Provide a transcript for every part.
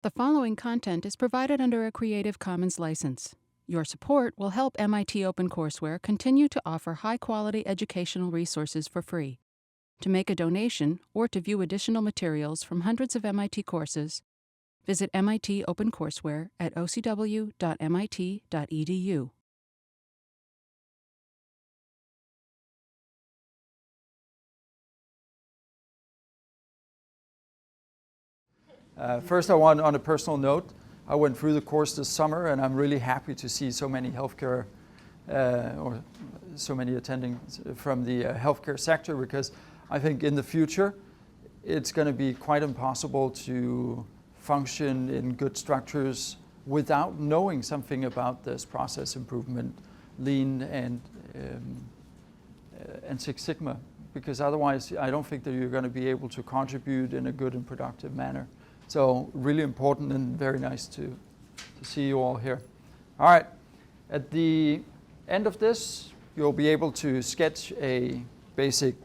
The following content is provided under a Creative Commons license. Your support will help MIT OpenCourseware continue to offer high-quality educational resources for free. To make a donation or to view additional materials from hundreds of MIT courses, visit MIT OpenCourseware at ocw.mit.edu. First, I want, on a personal note, I went through the course this summer, and I'm really happy to see so many healthcare or so many attending from the healthcare sector, because I think in the future it's going to be quite impossible to function in good structures without knowing something about this process improvement, Lean and Six Sigma, because otherwise I don't think that you're going to be able to contribute in a good and productive manner. So really important and very nice to see you all here. All right, at the end of this, you'll be able to sketch a basic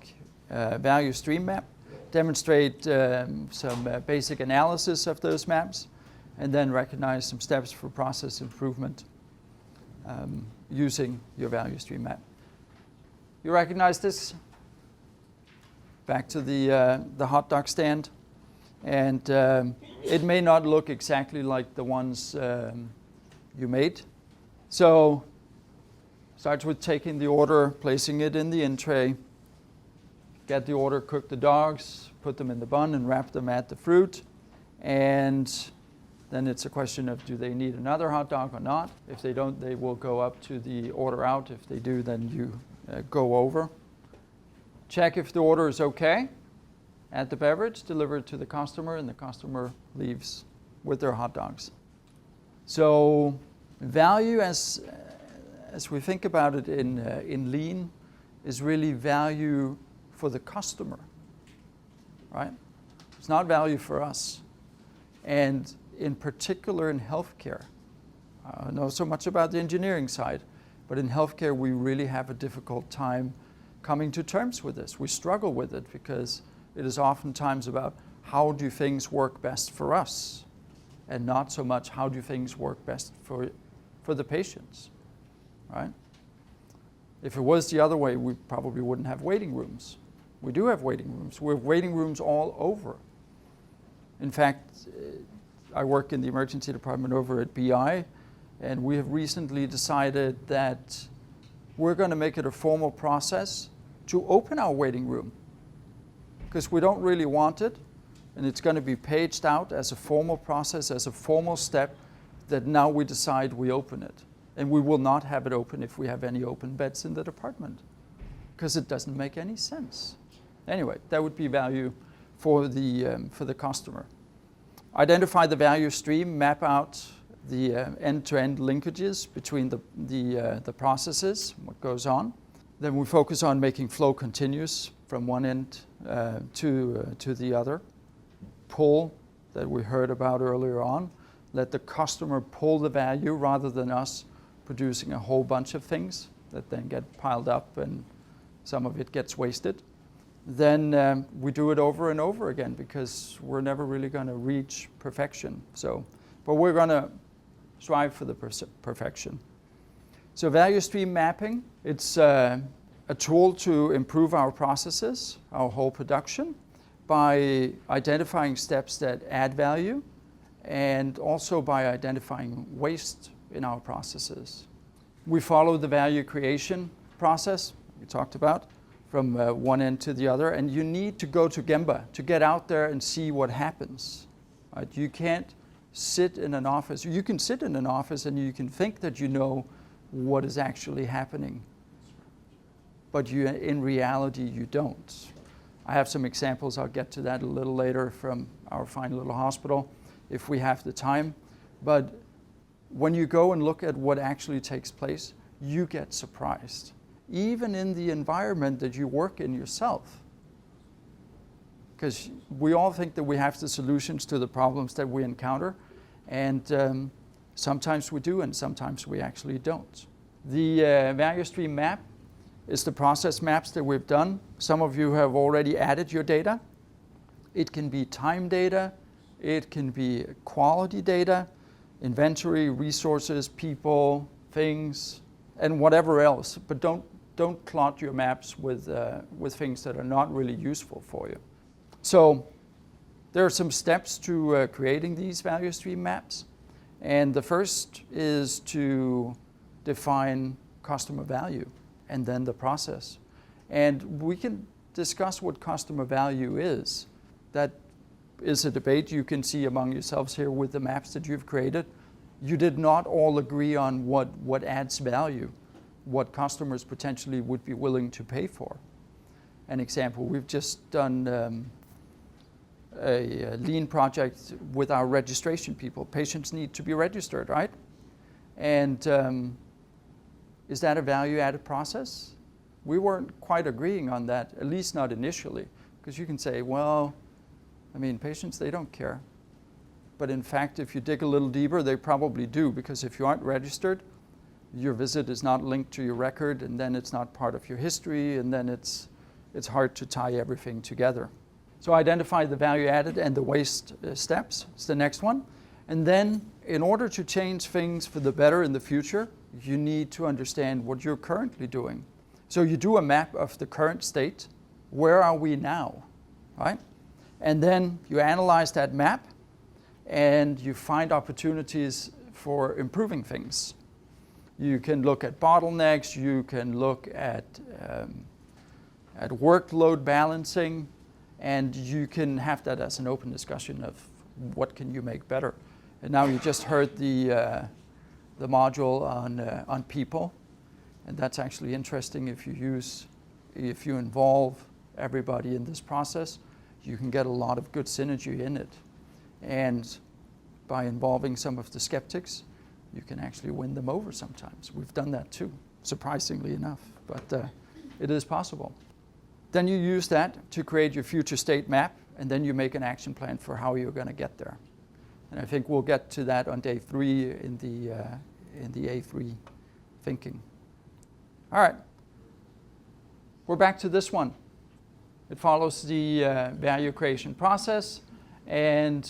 value stream map, demonstrate some basic analysis of those maps, and then recognize some steps for process improvement using your value stream map. You recognize this? Back to the hot dog stand. And it may not look exactly like the ones you made. So starts with taking the order, placing it in the in tray, get the order, cook the dogs, put them in the bun and wrap them at the fruit. And then it's a question of, do they need another hot dog or not? If they don't, they will go up to the order out. If they do, then you go over. Check if the order is okay. Add the beverage, deliver it to the customer, and the customer leaves with their hot dogs. So value, as we think about it in Lean, is really value for the customer, right? It's not value for us. And in particular in healthcare, I don't know so much about the engineering side, but in healthcare we really have a difficult time coming to terms with this. We struggle with it because it is oftentimes about how do things work best for us, and not so much how do things work best for the patients, right? If it was the other way, we probably wouldn't have waiting rooms. We do have waiting rooms. We have waiting rooms all over. In fact, I work in the emergency department over at BI, and we have recently decided that we're going to make it a formal process to open our waiting room, because we don't really want it, and it's going to be paged out as a formal process, as a formal step, that now we decide we open it. And we will not have it open if we have any open beds in the department, because it doesn't make any sense. Anyway, that would be value for the customer. Identify the value stream, map out the end-to-end linkages between the processes, what goes on. Then we focus on making flow continuous from one end to the other. Pull, that we heard about earlier on. Let the customer pull the value rather than us producing a whole bunch of things that then get piled up and some of it gets wasted. Then we do it over and over again, because we're never really going to reach perfection. But we're going to strive for the perfection. So value stream mapping, it's a tool to improve our processes, our whole production, by identifying steps that add value, and also by identifying waste in our processes. We follow the value creation process we talked about from one end to the other, and you need to go to Gemba to get out there and see what happens. Right? You can't sit in an office. You can sit in an office and you can think that you know what is actually happening, but in reality you don't. I have some examples, I'll get to that a little later, from our fine little hospital if we have the time. But when you go and look at what actually takes place, you get surprised, even in the environment that you work in yourself. Because we all think that we have the solutions to the problems that we encounter, and sometimes we do and sometimes we actually don't. The value stream map is the process maps that we've done. Some of you have already added your data. It can be time data, It can be quality data, inventory, resources, people, things, and whatever else. But don't clot your maps with things that are not really useful for you. So there are some steps to creating these value stream maps. And the first is to define customer value and then the process. And we can discuss what customer value is. That is a debate you can see among yourselves here with the maps that you've created. You did not all agree on what adds value, what customers potentially would be willing to pay for. An example, we've just done a lean project with our registration people. Patients need to be registered, right? And is that a value-added process? We weren't quite agreeing on that, at least not initially, because you can say, well, I mean, patients, they don't care. But in fact, if you dig a little deeper, they probably do, because if you aren't registered, your visit is not linked to your record, and then it's not part of your history, and then it's hard to tie everything together. So identify the value added and the waste steps is the next one. And then in order to change things for the better in the future, you need to understand what you're currently doing. So you do a map of the current state. Where are we now, right? And then you analyze that map and you find opportunities for improving things. You can look at bottlenecks, you can look at workload balancing, and you can have that as an open discussion of what can you make better. And now you just heard the module on people, and that's actually interesting. If you involve everybody in this process, you can get a lot of good synergy in it. And by involving some of the skeptics, you can actually win them over sometimes. We've done that too, surprisingly enough, but it is possible. Then you use that to create your future state map, and then you make an action plan for how you're going to get there. And I think we'll get to that on day 3 in the A3 thinking. All right, we're back to this one. It follows the value creation process, and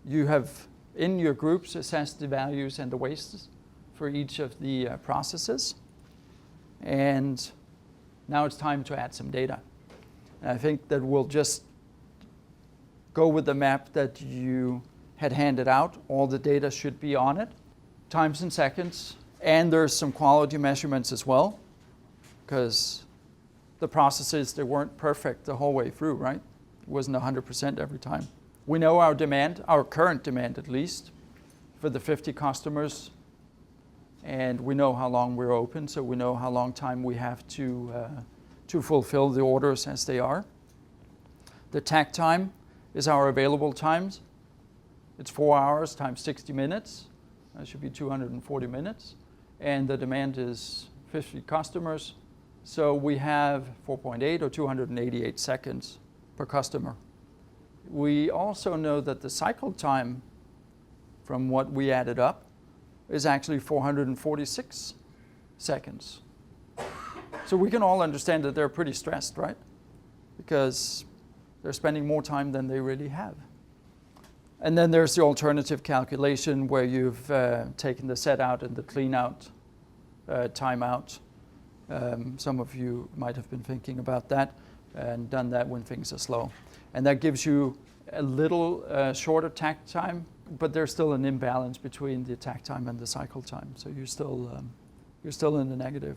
you have in your groups assessed the values and the wastes for each of the processes. And now it's time to add some data. And I think that we'll just go with the map that you had handed out. All the data should be on it, times and seconds, and there's some quality measurements as well, because the processes, they weren't perfect the whole way through, right? It wasn't 100% every time. We know our demand, our current demand at least, for the 50 customers, and we know how long we're open, so we know how long time we have to fulfill the orders as they are. The takt time is our available times. It's 4 hours times 60 minutes. That should be 240 minutes. And the demand is 50 customers. So we have 4.8 or 288 seconds per customer. We also know that the cycle time from what we added up is actually 446 seconds. So we can all understand that they're pretty stressed, right? Because they're spending more time than they really have. And then there's the alternative calculation where you've taken the set out and the clean out time out. Some of you might have been thinking about that and done that when things are slow. And that gives you a little shorter takt time, but there's still an imbalance between the takt time and the cycle time. So you're still in the negative.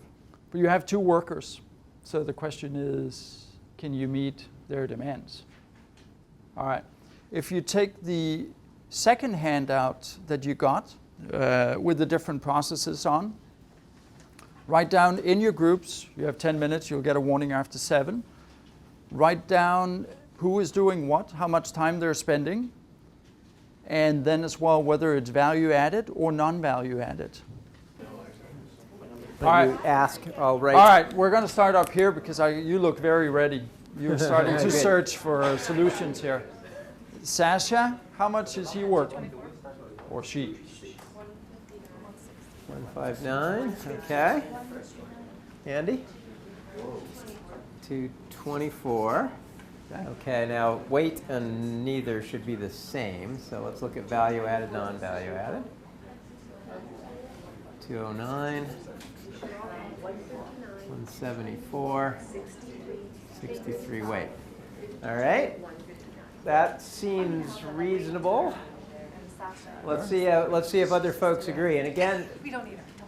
But you have 2 workers. So the question is, can you meet their demands? All right. If you take the second handout that you got with the different processes on, write down in your groups, you have 10 minutes, you'll get a warning after 7. Write down who is doing what, how much time they're spending, and then as well whether it's value added or non-value added. All right. You ask, I'll write. All right, we're going to start up here because you look very ready. You're starting to search for solutions here. Sasha, how much is he working? Or she? 159, okay. Andy? 224. Okay, now weight and neither should be the same. So let's look at value added, non-value added. 209, 174, 63 weight. All right, that seems reasonable. Let's see if other folks agree. And again,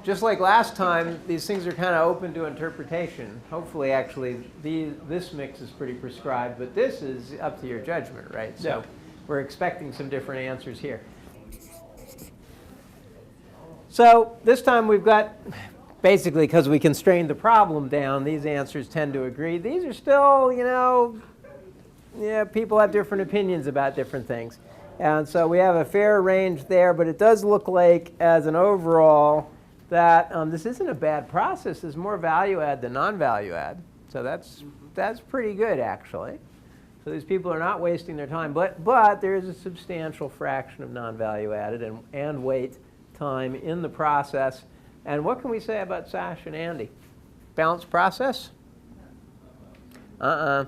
just like last time, these things are kind of open to interpretation. Hopefully, actually, this mix is pretty prescribed, but this is up to your judgment, right? So Yeah. we're expecting some different answers here. So this time we've got, basically because we constrained the problem down, these answers tend to agree. These are still, yeah, people have different opinions about different things. And so we have a fair range there, but it does look like, as an overall, that this isn't a bad process. There's more value add than non-value add. So that's pretty good, actually. So these people are not wasting their time. But there is a substantial fraction of non-value added and wait time in the process. And what can we say about Sasha and Andy? Balanced process? No.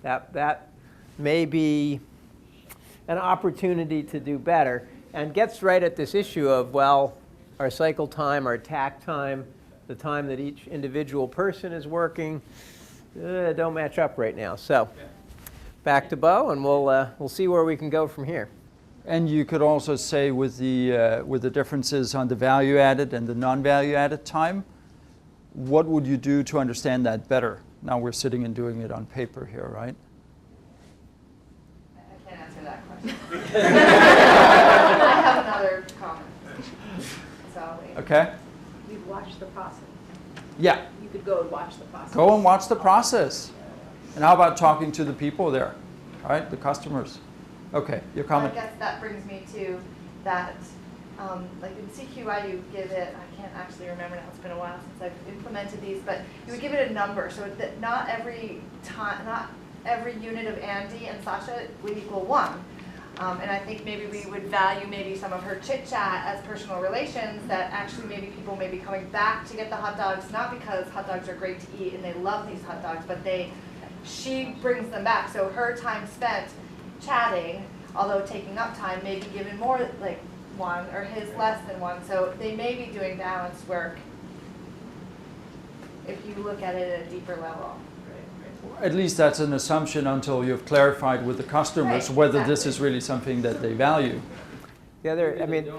That may be an opportunity to do better, and gets right at this issue of, well, our cycle time, our tack time, the time that each individual person is working, don't match up right now. So back to Bo, and we'll see where we can go from here. And you could also say with the differences on the value added and the non-value added time, what would you do to understand that better? Now we're sitting and doing it on paper here, right? I can't answer that question. I have another comment. So Okay. You'd watch the process. Yeah. You could go and watch the process. Go and watch the process. And how about talking to the people there, right? The customers. Okay, your comment. I guess that brings me to that, like in CQI you give it, I can't actually remember now, it's been a while since I've implemented these, but you would give it a number so that not every unit of Andy and Sasha would equal 1. And I think maybe we would value maybe some of her chit chat as personal relations, that actually maybe people may be coming back to get the hot dogs, not because hot dogs are great to eat and they love these hot dogs, but she brings them back. So her time spent chatting, although taking up time, may be given more like 1 or his less than 1. So they may be doing balanced work if you look at it at a deeper level. At least that's an assumption until you've clarified with the customers Right, whether exactly. this is really something that they value. The other, I mean,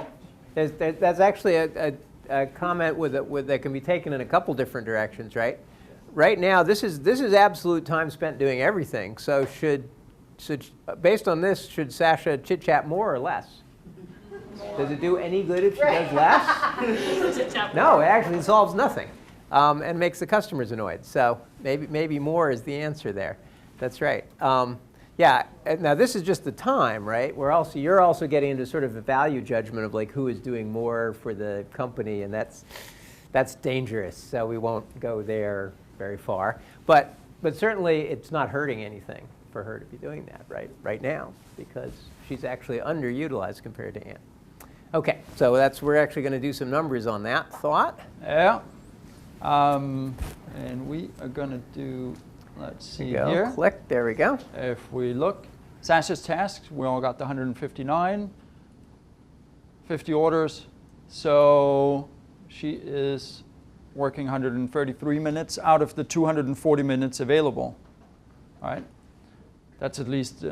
that's actually a comment that can be taken in a couple different directions, right? Right now, this is absolute time spent doing everything. So based on this, should Sasha chit chat more or less? Does it do any good if she does less? No, it actually solves nothing, and makes the customers annoyed. So maybe more is the answer there. That's right. Yeah. Now this is just the time, right? You're also getting into sort of a value judgment of like who is doing more for the company, and that's dangerous. So we won't go there very far. But certainly it's not hurting anything for her to be doing that right now, because she's actually underutilized compared to Ann. Okay, so we're actually going to do some numbers on that thought. Yeah. And we are going to do, let's see here. Click, there we go. If we look, Sasha's tasks, we all got the 159, 50 orders. So she is working 133 minutes out of the 240 minutes available. All right. That's at least,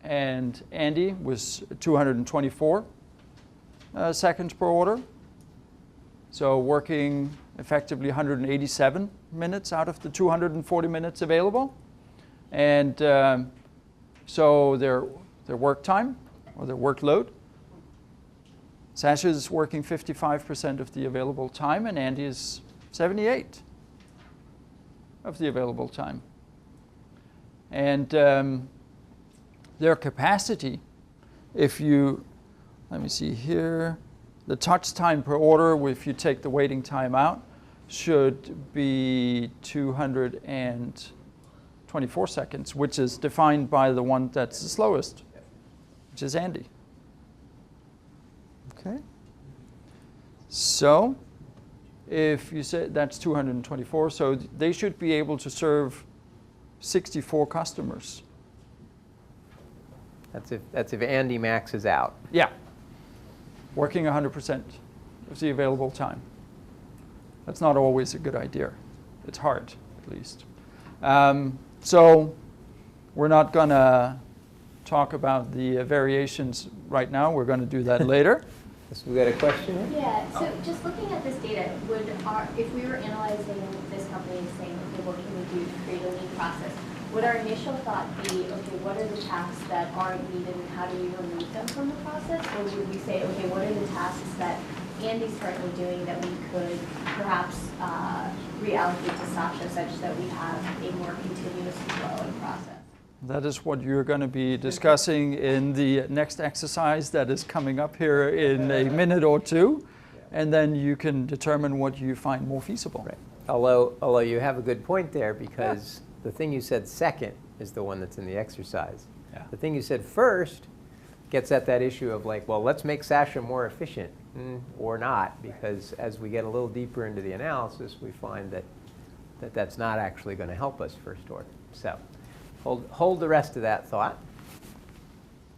and Andy was 224 seconds per order. So working effectively 187 minutes out of the 240 minutes available. And so their work time or their workload, Sasha is working 55% of the available time, and Andy is 78 of the available time. And their capacity, let me see here, the touch time per order, if you take the waiting time out, should be 224 seconds, which is defined by the one that's the slowest, which is Andy. Okay. So if you say that's 224, so they should be able to serve 64 customers. That's if Andy maxes out. Yeah, working 100% of the available time. That's not always a good idea. It's hard, at least. So we're not going to talk about the variations right now. We're going to do that later. So we got a question here? Yeah, so just looking at this data, if we were analyzing this company and saying, okay, what can we do to create a lean process, would our initial thought be, okay, what are the tasks that aren't needed and how do we remove them from the process? Or would we say, okay, what are the tasks that Andy's currently doing that we could perhaps reallocate to Sasha such that we have a more continuous flowing process? That is what you're going to be discussing in the next exercise that is coming up here in a minute or two. And then you can determine what you find more feasible. Right. Although you have a good point there, because the thing you said second is the one that's in the exercise. Yeah. The thing you said first gets at that issue of like, well, let's make Sasha more efficient, or not, because as we get a little deeper into the analysis, we find that that's not actually going to help us first order. So hold the rest of that thought.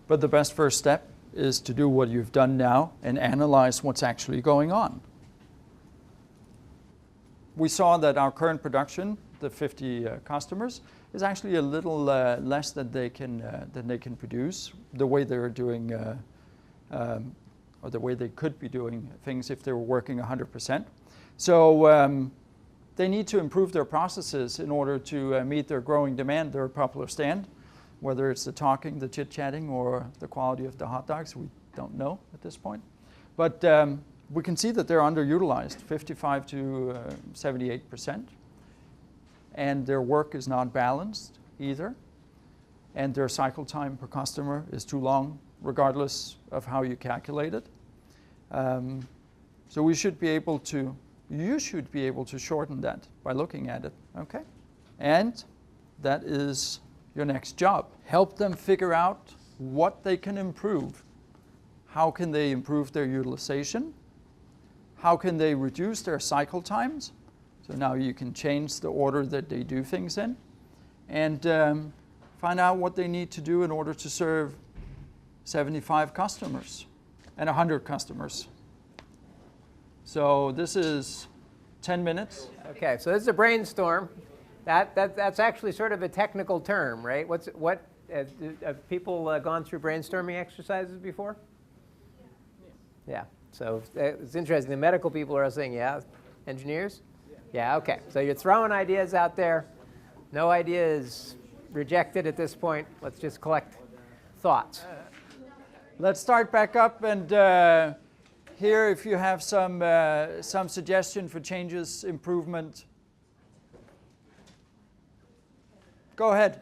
But the best first step is to do what you've done now and analyze what's actually going on. We saw that our current production, the 50 customers, is actually a little less than they can produce. The way they're doing, or the way they could be doing things if they were working 100%. So they need to improve their processes in order to meet their growing demand. They're a popular stand, whether it's the talking, the chit-chatting, or the quality of the hot dogs. We don't know at this point, but we can see that they're underutilized, 55 to 78%. And their work is not balanced either. And their cycle time per customer is too long, regardless of how you calculate it. So you should be able to shorten that by looking at it, okay? And that is your next job. Help them figure out what they can improve. How can they improve their utilization? How can they reduce their cycle times? So now you can change the order that they do things in, and find out what they need to do in order to serve 75 customers and 100 customers. So this is 10 minutes. Okay, so this is a brainstorm. That's actually sort of a technical term, right? Have people gone through brainstorming exercises before? Yeah. So it's interesting. The medical people are saying, yeah. Engineers? Yeah, okay. So you're throwing ideas out there. No idea is rejected at this point. Let's just collect thoughts. Let's start back up, and here, if you have some suggestion for changes, improvement. Go ahead.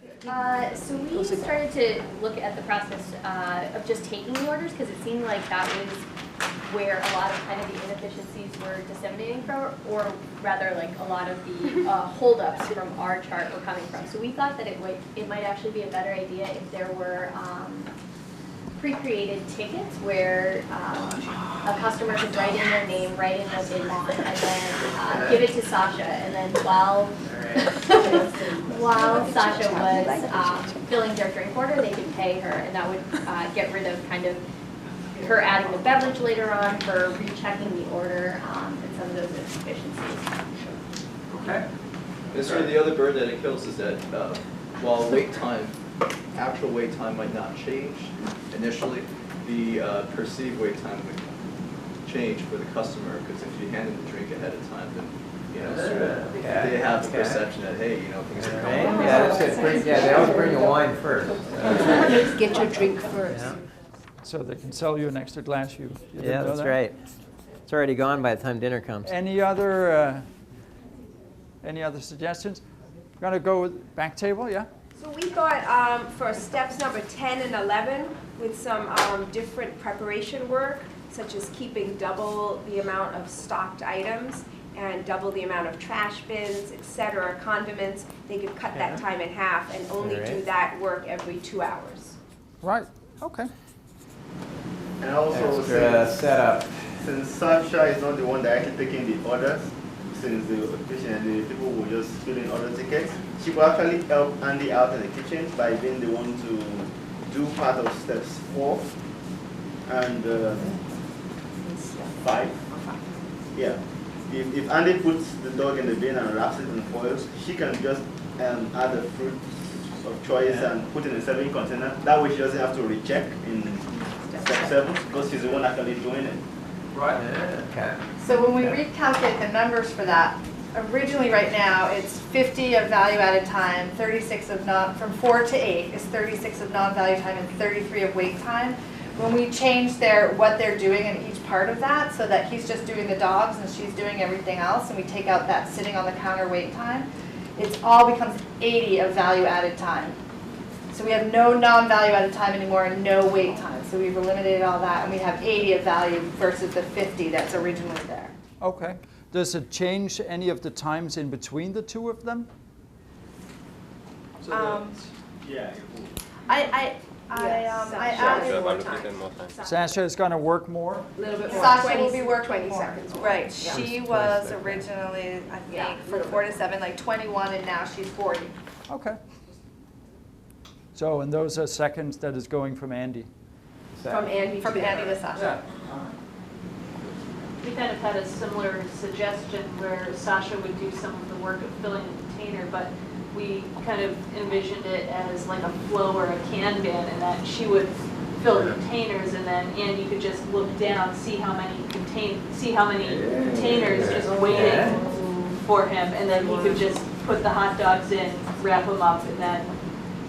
So we started to look at the process of just taking the orders, because it seemed like that was where a lot of kind of the inefficiencies were disseminating from, or rather like a lot of the holdups from our chart were coming from. So we thought that it might actually be a better idea if there were pre-created tickets where a customer could write in their name, write in what they want, and then give it to Sasha, and then while Sasha was filling their drink order, they could pay her, and that would get rid of kind of her adding the beverage later on, her rechecking the order, and some of those inefficiencies. Okay. And sort of the other bird that it kills is that while wait time, actual wait time might not change initially, the perceived wait time would change for the customer, because if you hand them the drink ahead of time, then sort of they have the perception that, hey, things are coming. Yeah, that's it. They always bring the wine first. Get your drink first. Yeah. So they can sell you an extra glass. You didn't know That's that? right. It's already gone by the time dinner comes. Any other suggestions? We're going to go with back table, yeah? So we thought for steps number 10 and 11, with some different preparation work, such as keeping double the amount of stocked items and double the amount of trash bins, etc., condiments, they could cut that time in half and only do that work every 2 hours. Right, okay. And also, Extra setup. since Sasha is not the one directly taking the orders, since the occupation and the people will just fill in other tickets, she will actually help Andy out in the kitchen by being the one to do part of steps 4 and 5. Yeah. If Andy puts the dog in the bin and wraps it in foils, she can just add the fruit of choice and put it in a serving container. That way she doesn't have to recheck in step 7 because she's the one actually doing it. Right. Okay. So when we recalculate the numbers for that, originally right now it's 50 of value-added time, 36 of from 4 to 8 is 36 of non-value time and 33 of wait time. When we change what they're doing in each part of that, so that he's just doing the dogs and she's doing everything else, and we take out that sitting on the counter wait time, it all becomes 80 of value-added time. So we have no non-value-added time anymore and no wait time. So we've eliminated all that, and we have 80 of value versus the 50 that's originally there. Okay. Does it change any of the times in between the two of them? Yeah. I added more time. Sasha is going to work more? A little bit more. Sasha will be working 20 more. seconds more. Right. Yeah. She was originally, I think, Yeah, from 4 to 7, like 21, and now she's 40. Okay. So, and those are seconds that is going from Andy? From Andy From to Andy to Sasha. We kind of had a similar suggestion where Sasha would do some of the work of filling the container, but we kind of envisioned it as like a flow or a can bin, and that she would fill containers, and then Andy could just look down, see how many containers just waiting for him, and then he could just put the hot dogs in, wrap them up, and then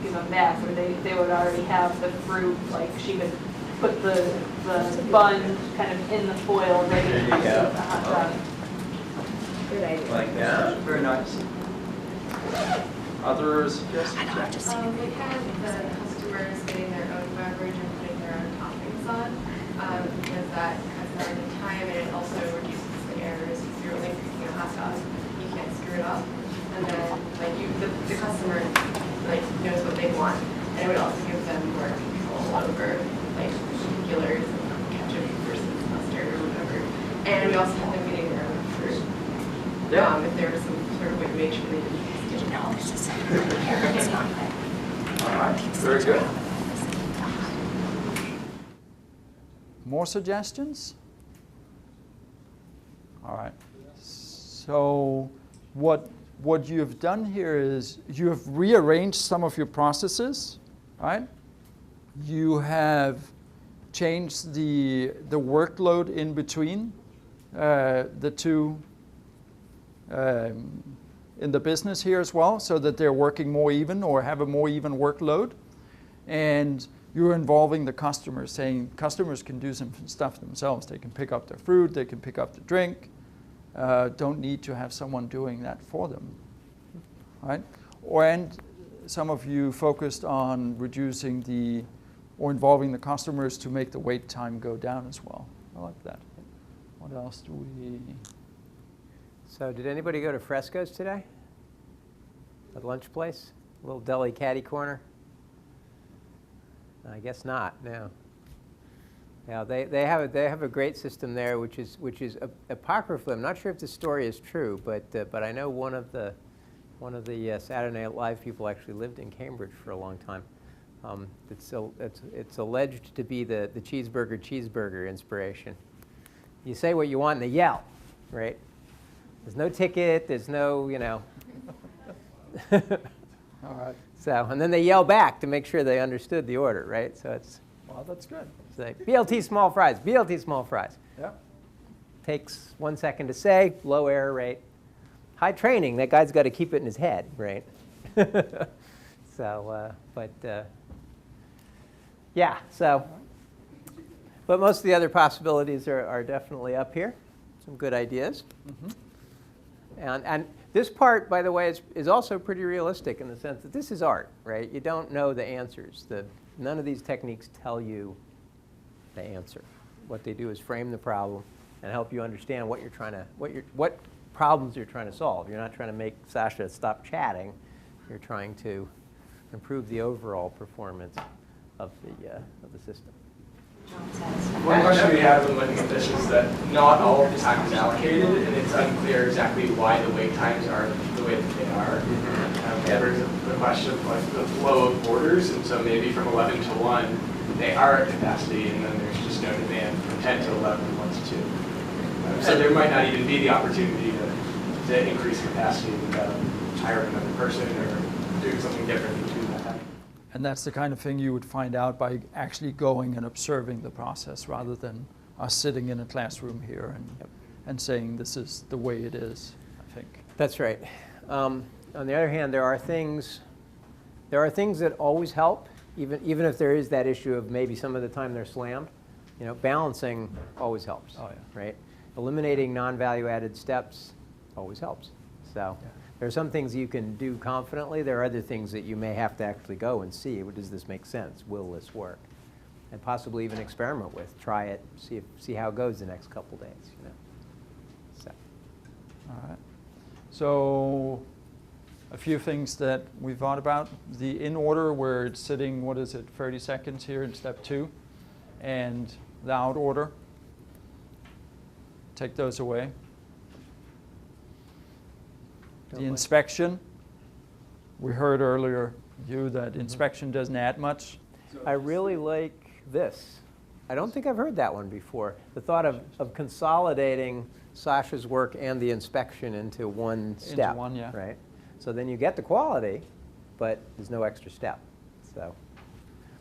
give them back. Or they would already have the fruit, like she could put the bun kind of in the foil ready to receive the hot dog. Good idea. Like that. Very nice. Other suggestions? We have the customers getting their own beverage and putting their own toppings on, because that cuts down the time and it also reduces the errors. If you're only cooking a hot dog, you can't screw it up. And then the customer knows what they want, and it would also give them more control over particulars and ketchup versus mustard or whatever. And we also have them getting their own fruit. If there was some sort of way to make sure they didn't. All right, very good. More suggestions? All right. So what you have done here is you have rearranged some of your processes, right? You have changed the workload in between the two in the business here as well, so that they're working more even or have a more even workload. And you're involving the customers, saying customers can do some stuff themselves. They can pick up their fruit, they can pick up the drink, don't need to have someone doing that for them, right? And some of you focused on reducing or involving the customers to make the wait time go down as well. I like that. What else do we? So did anybody go to Fresco's today? At lunch place? A little deli caddy corner? I guess not, no. Yeah, they have a great system there, which is apocryphal. I'm not sure if the story is true, but I know one of the Saturday Night Live people actually lived in Cambridge for a long time. It's alleged to be the cheeseburger inspiration. You say what you want and they yell, right? There's no ticket, there's no, All right. So, and then they yell back to make sure they understood the order, right? So Well, that's good. it's like, BLT small fries, BLT small fries. Yeah. Takes 1 second to say, low error rate. High training, that guy's got to keep it in his head, right? Yeah, so, but most of the other possibilities are definitely up here. Some good ideas. Mm-hmm. And this part, by the way, is also pretty realistic in the sense that this is art, right? You don't know the answers. None of these techniques tell you the answer. What they do is frame the problem and help you understand what problems you're trying to solve. You're not trying to make Sasha stop chatting. You're trying to improve the overall performance of the system. One question we have when looking at this is that not all of the time is allocated, and it's unclear exactly why the wait times are the way that they are. That brings up the question of like the flow of orders, and so maybe from 11 to 1, they are at capacity, and then there's just no demand from 10 to 11, 1 to 2. So there might not even be the opportunity to increase capacity without hiring another person or doing something different between that time. And that's the kind of thing you would find out by actually going and observing the process rather than us sitting in a classroom here and saying this is the way it is, I think. That's right. On the other hand, there are things that always help, even if there is that issue of maybe some of the time they're slammed. You know, balancing always helps. Oh, yeah. Right? Eliminating non-value-added steps always helps. So there are some things you can do confidently. There are other things that you may have to actually go and see. Does this make sense? Will this work? And possibly even experiment with. Try it. See how it goes the next couple days. You know. So. All right. So a few things that we thought about. The in order where it's sitting, 30 seconds here in step 2, and the out order. Take those away. The inspection, we heard earlier, Hugh, that inspection doesn't add much. I really like this. I don't think I've heard that one before. The thought of consolidating Sasha's work and the inspection into one step. Into one, yeah. Right? So then you get the quality, but there's no extra step. So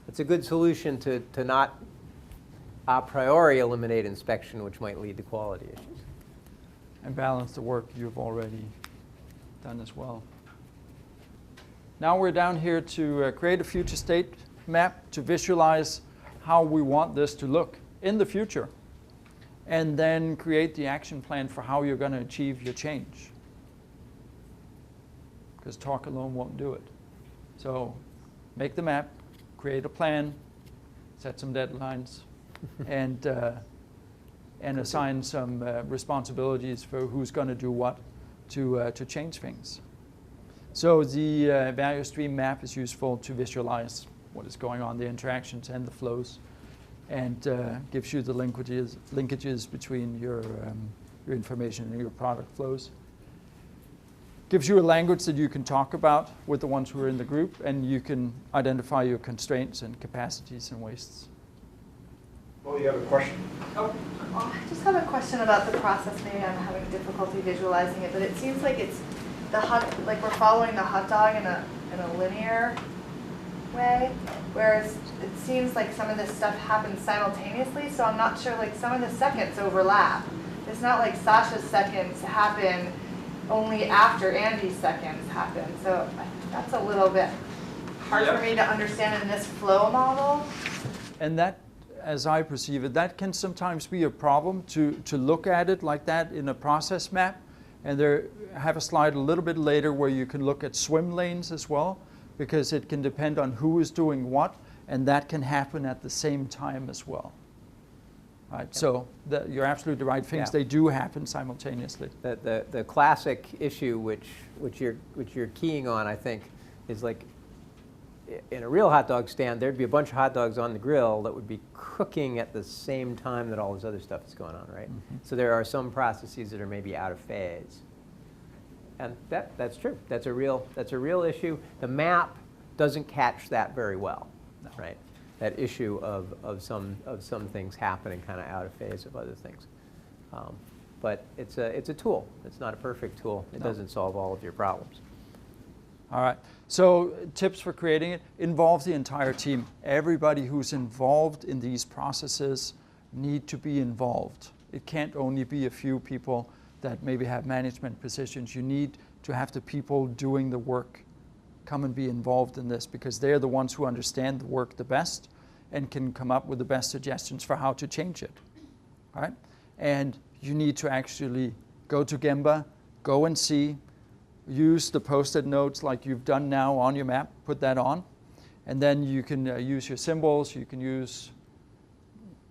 it's a good solution to not a priori eliminate inspection, which might lead to quality issues. And balance the work you've already done as well. Now we're down here to create a future state map to visualize how we want this to look in the future, and then create the action plan for how you're going to achieve your change. Because talk alone won't do it. So make the map, create a plan, set some deadlines, and assign some responsibilities for who's going to do what to change things. So the value stream map is useful to visualize what is going on, the interactions and the flows, and gives you the linkages between your information and your product flows. Gives you a language that you can talk about with the ones who are in the group, and you can identify your constraints and capacities and wastes. Well, you have a question? Oh, I just have a question about the process. Maybe I'm having difficulty visualizing it, but it seems like it's like we're following the hot dog in a linear way, whereas it seems like some of this stuff happens simultaneously. So I'm not sure. Like some of the seconds overlap. It's not like Sasha's seconds happen only after Andy's seconds happen. So that's a little bit hard for me to understand in this flow model. And that, as I perceive it, that can sometimes be a problem to look at it like that in a process map. And I have a slide a little bit later where you can look at swim lanes as well, because it can depend on who is doing what, and that can happen at the same time as well. Right, so you're absolutely right. Things, they do happen simultaneously. The classic issue which you're keying on, I think, is like in a real hot dog stand, there'd be a bunch of hot dogs on the grill that would be cooking at the same time that all this other stuff is going on, right? Mm-hmm. So there are some processes that are maybe out of phase, and that's true. That's a real issue. The map doesn't catch that very well, no. Right? That issue of some things happening kind of out of phase of other things. But it's a tool. It's not a perfect tool. It doesn't solve all of your problems. All right. So tips for creating it: involve the entire team. Everybody who's involved in these processes need to be involved. It can't only be a few people that maybe have management positions. You need to have the people doing the work come and be involved in this, because they're the ones who understand the work the best and can come up with the best suggestions for how to change it. All right? And you need to actually go to Gemba, go and see, use the post-it notes like you've done now on your map, put that on, and then you can use your symbols, you can use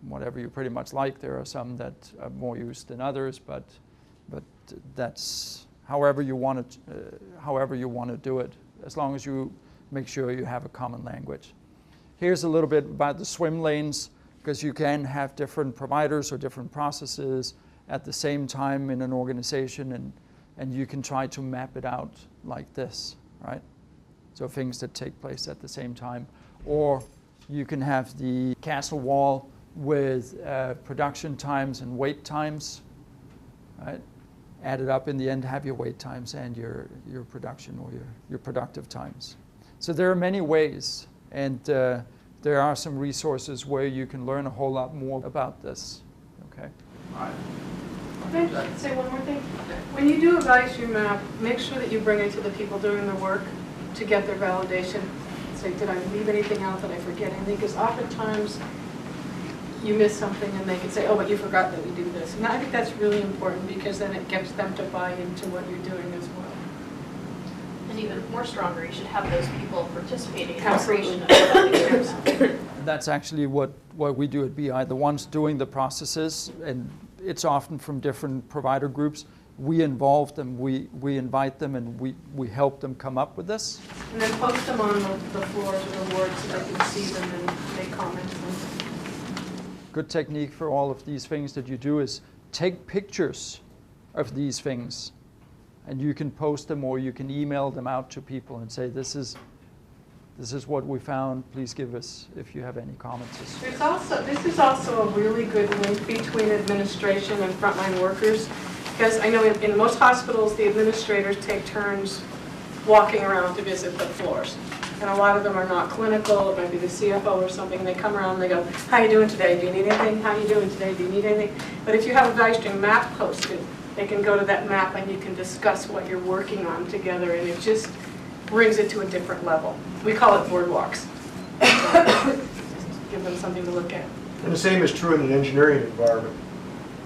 whatever you pretty much like. There are some that are more used than others, but that's however you want to do it, as long as you make sure you have a common language. Here's a little bit about the swim lanes. because you can have different providers or different processes at the same time in an organization, and you can try to map it out like this, right? So things that take place at the same time. Or you can have the castle wall with production times and wait times, right? Add it up in the end, have your wait times and your production or your productive times. So there are many ways, and there are some resources where you can learn a whole lot more about this, okay? All right. Can I say one more thing? When you do a value stream map, make sure that you bring it to the people doing the work to get their validation. Say, did I leave anything out? Did I forget anything? Because oftentimes you miss something and they can say, oh, but you forgot that we do this. And I think that's really important because then it gets them to buy into what you're doing as well. And even more stronger, you should have those people participating in the Absolutely. creation of the value. That's actually what we do at BI. The ones doing the processes, and it's often from different provider groups, we involve them, we invite them, and we help them come up with this. And then post them on the floors or the wards so they can see them and make comments. Good technique for all of these things that you do is take pictures of these things, and you can post them or you can email them out to people and say, this is what we found, please give us if you have any comments. This is also a really good link between administration and frontline workers, because I know in most hospitals the administrators take turns walking around to visit the floors. And a lot of them are not clinical, it might be the CFO or something, and they come around and they go, how are you doing today? Do you need anything? How are you doing today? Do you need anything? But if you have a value stream map posted, they can go to that map and you can discuss what you're working on together, and it just brings it to a different level. We call it boardwalks. Give them something to look at. And the same is true in an engineering environment.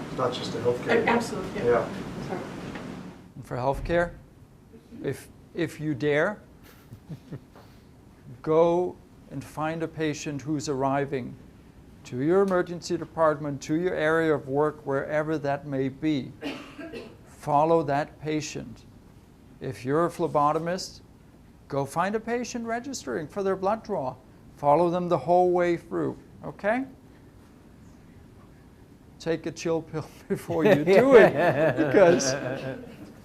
It's not just a healthcare. Absolutely. Yeah. Sorry. And for healthcare, if you dare, go and find a patient who's arriving to your emergency department, to your area of work, wherever that may be. Follow that patient. If you're a phlebotomist, go find a patient registering for their blood draw. Follow them the whole way through, okay? Take a chill pill before you do it, because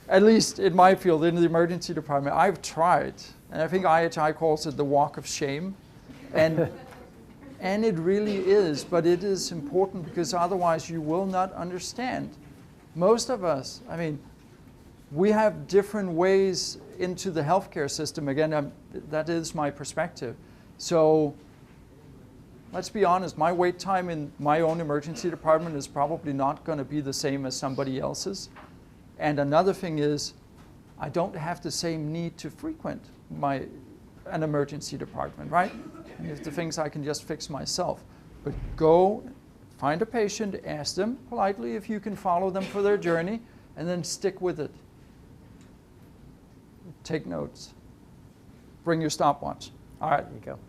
at least in my field, in the emergency department, I've tried, and I think IHI calls it the walk of shame, and it really is, but it is important because otherwise you will not understand. Most of us, I mean, we have different ways into the healthcare system. Again, that is my perspective. So let's be honest, my wait time in my own emergency department is probably not going to be the same as somebody else's. And another thing is, I don't have the same need to frequent an emergency department, right? And if the things I can just fix myself. But go find a patient, ask them politely if you can follow them for their journey, and then stick with it. Take notes. Bring your stopwatch. All right. There you go.